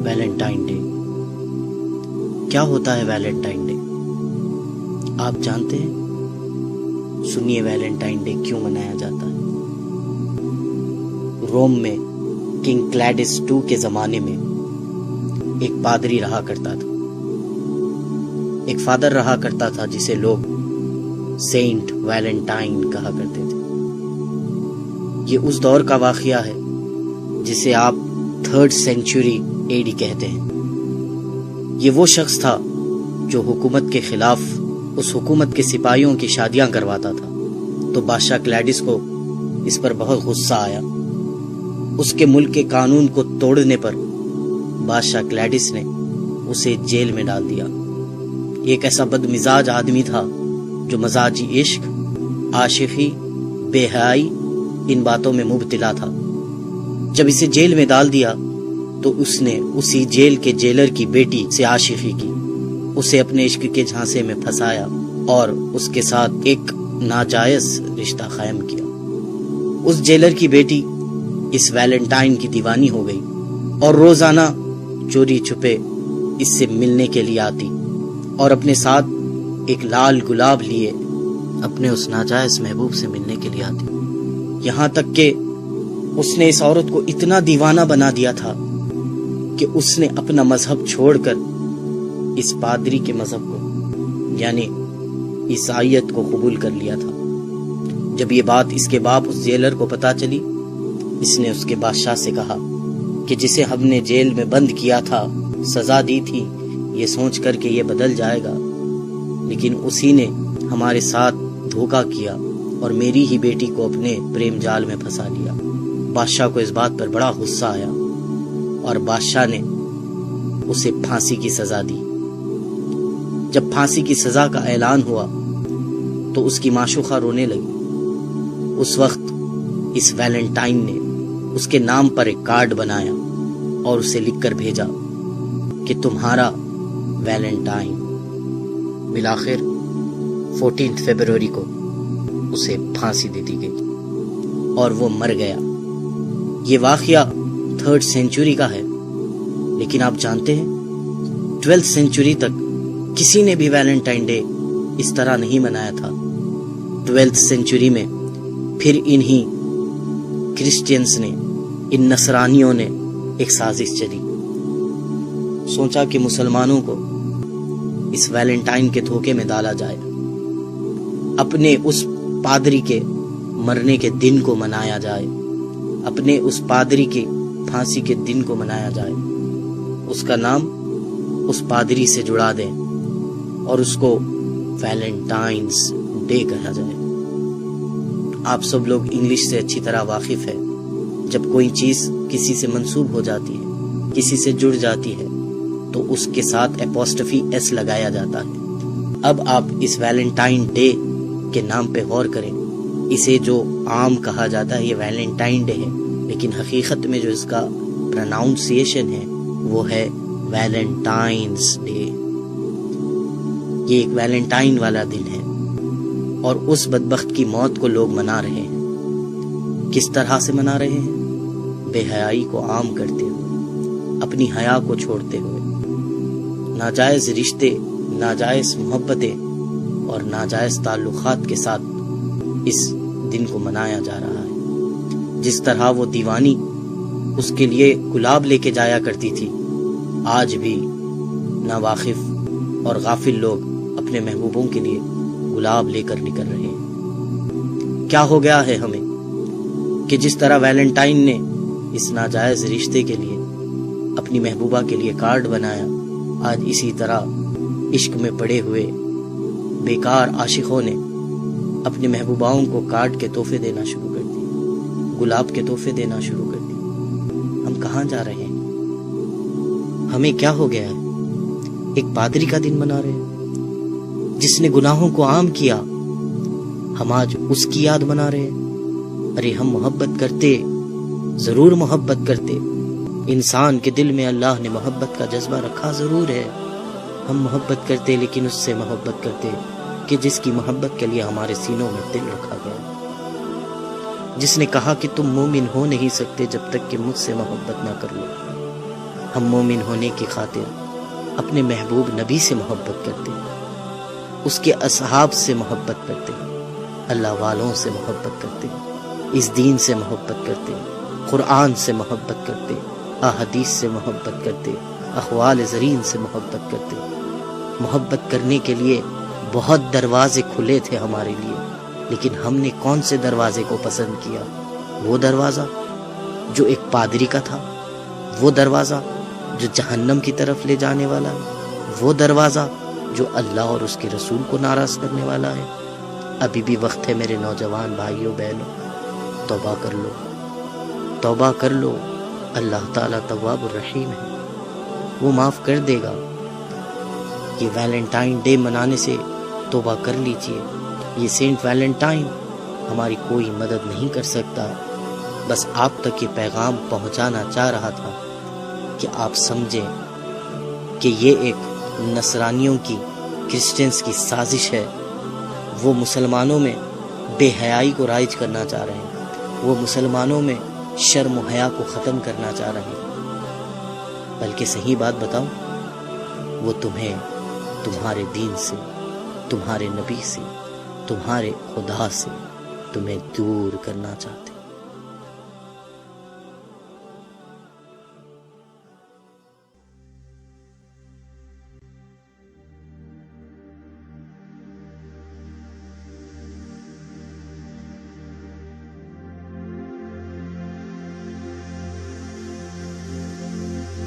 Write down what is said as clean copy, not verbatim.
Valentine day کیا ہوتا ہے؟ ویلنٹائن ڈے آپ جانتے ہیں؟ سنیے ویلنٹائن ڈے کیوں منایا جاتا ہے۔ روم میں کنگ کلیڈس II کے زمانے میں ایک پادری رہا کرتا تھا، ایک فادر رہا کرتا تھا جسے لوگ سینٹ ویلنٹائن کہا کرتے تھے۔ یہ اس دور کا واقعہ ہے جسے آپ 3rd سینچری AD کہتے ہیں۔ یہ وہ شخص تھا جو حکومت کے خلاف اس حکومت کے سپاہیوں کی شادیاں کرواتا تھا، تو بادشاہ کلیڈس کو اس پر بہت غصہ آیا۔ اس کے ملک کے قانون کو توڑنے پر بادشاہ کلیڈس نے اسے جیل میں ڈال دیا۔ یہ ایک ایسا بد مزاج آدمی تھا جو مزاجی عشق، عاشقی، بے حیائی ان باتوں میں مبتلا تھا۔ جب اسے جیل میں ڈال دیا تو اس نے اسی جیل کے جیلر کی بیٹی سے عاشقی کی، اسے اپنے عشق کے جھانسے میں پھنسایا اور اس کے ساتھ ایک ناجائز رشتہ قائم کیا۔ اس جیلر کی بیٹی اس ویلنٹائن کی دیوانی ہو گئی اور روزانہ چوری چھپے اس سے ملنے کے لیے آتی اور اپنے ساتھ ایک لال گلاب لیے اپنے اس ناجائز محبوب سے ملنے کے لیے آتی۔ یہاں تک کہ اس نے اس عورت کو اتنا دیوانہ بنا دیا تھا کہ اس نے اپنا مذہب چھوڑ کر اس پادری کے مذہب کو یعنی عیسائیت کو قبول کر لیا تھا۔ جب یہ بات اس کے باپ اس جیلر کو پتہ چلی، اس نے اس کے بادشاہ سے کہا کہ جسے ہم نے جیل میں بند کیا تھا، سزا دی تھی، یہ سوچ کر کہ یہ بدل جائے گا، لیکن اسی نے ہمارے ساتھ دھوکہ کیا اور میری ہی بیٹی کو اپنے پریم جال میں پھنسا لیا۔ بادشاہ کو اس بات پر بڑا غصہ آیا اور بادشاہ نے اسے پھانسی کی سزا دی۔ جب پھانسی کی سزا کا اعلان ہوا تو اس کی معشوقہ رونے لگی۔ اس وقت اس ویلنٹائن نے اس کے نام پر ایک کارڈ بنایا اور اسے لکھ کر بھیجا کہ تمہارا ویلنٹائن۔ بالآخر 14 فروری کو اسے پھانسی دے دی گئی اور وہ مر گیا۔ یہ واقعہ 3rd سینچری کا ہے، لیکن آپ جانتے ہیں 12th سینچری تک کسی نے بھی ویلنٹائن ڈے اس طرح نہیں منایا تھا۔ 12th سینچری میں پھر انہی کرسچینز نے، ان نصرانیوں نے ایک سازش چلی، سوچا کہ مسلمانوں کو اس ویلنٹائن کے دھوکے میں ڈالا جائے، اپنے اس پادری کے مرنے کے دن کو منایا جائے، اپنے اس پادری کے پھانسی کے دن کو منایا جائے، اس کا نام اس پادری سے جڑا دیں اور اس کو ویلنٹائنز ڈے کہا جائے۔ آپ سب لوگ انگلش سے اچھی طرح واقف ہے، جب کوئی چیز کسی سے منسوب ہو جاتی ہے، کسی سے جڑ جاتی ہے، تو اس کے ساتھ اپوسٹفی ایس لگایا جاتا ہے۔ اب آپ اس ویلنٹائن ڈے کے نام پہ غور کریں۔ اسے جو عام کہا جاتا ہے یہ ویلنٹائن ڈے ہے، لیکن حقیقت میں جو اس کا پروناؤنسیشن ہے وہ ہے ویلنٹائنز ڈے۔ یہ ایک ویلنٹائن والا دن ہے اور اس بدبخت کی موت کو لوگ منا رہے ہیں۔ کس طرح سے منا رہے ہیں؟ بے حیائی کو عام کرتے ہوئے، اپنی حیا کو چھوڑتے ہوئے، ناجائز رشتے، ناجائز محبتیں اور ناجائز تعلقات کے ساتھ اس دن کو منایا جا رہا ہے۔ جس طرح وہ دیوانی اس کے لیے گلاب لے کے جایا کرتی تھی، آج بھی ناواقف اور غافل لوگ اپنے محبوبوں کے لیے گلاب لے کر نکل رہے ہیں۔ کیا ہو گیا ہے ہمیں کہ جس طرح ویلنٹائن نے اس ناجائز رشتے کے لیے اپنی محبوبہ کے لیے کارڈ بنایا، آج اسی طرح عشق میں پڑے ہوئے بیکار عاشقوں نے اپنی محبوباؤں کو کارڈ کے تحفے دینا شروع کر دیے، گلاب کے تحفے دینا شروع کر دیے۔ ہم کہاں جا رہے ہیں؟ ہمیں کیا ہو گیا ہے؟ ایک پادری کا دن منا رہے ہیں جس نے گناہوں کو عام کیا، ہم آج اس کی یاد منا رہے ہیں۔ ارے ہم محبت کرتے، ضرور محبت کرتے، انسان کے دل میں اللہ نے محبت کا جذبہ رکھا ضرور ہے، ہم محبت کرتے لیکن اس سے محبت کرتے کہ جس کی محبت کے لیے ہمارے سینوں میں دل رکھا گیا، جس نے کہا کہ تم مومن ہو نہیں سکتے جب تک کہ مجھ سے محبت نہ کر لو۔ ہم مومن ہونے کی خاطر اپنے محبوب نبی سے محبت کرتے، اس کے اصحاب سے محبت کرتے، اللہ والوں سے محبت کرتے، اس دین سے محبت کرتے، قرآن سے محبت کرتے، احادیث سے محبت کرتے، اقوال زرین سے محبت کرتے۔ محبت کرنے کے لیے بہت دروازے کھلے تھے ہمارے لیے، لیکن ہم نے کون سے دروازے کو پسند کیا؟ وہ دروازہ جو ایک پادری کا تھا، وہ دروازہ جو جہنم کی طرف لے جانے والا ہے، وہ دروازہ جو اللہ اور اس کے رسول کو ناراض کرنے والا ہے۔ ابھی بھی وقت ہے میرے نوجوان بھائیوں بہنوں، توبہ کر لو، توبہ کر لو۔ اللہ تعالیٰ تواب الرحیم ہے، وہ معاف کر دے گا۔ یہ ویلنٹائن ڈے منانے سے توبہ کر لیجئے۔ یہ سینٹ ویلنٹائن ہماری کوئی مدد نہیں کر سکتا، بس آپ تک یہ پیغام پہنچانا چاہ رہا تھا کہ آپ سمجھیں کہ یہ ایک نصرانیوں کی، کرسچنز کی سازش ہے۔ وہ مسلمانوں میں بے حیائی کو رائج کرنا چاہ رہے ہیں، وہ مسلمانوں میں شرم و حیا کو ختم کرنا چاہ رہے ہیں۔ بلکہ صحیح بات بتاؤں، وہ تمہیں تمہارے دین سے، تمہارے نبی سے، تمہارے خدا سے تمہیں دور کرنا چاہتے ہیں۔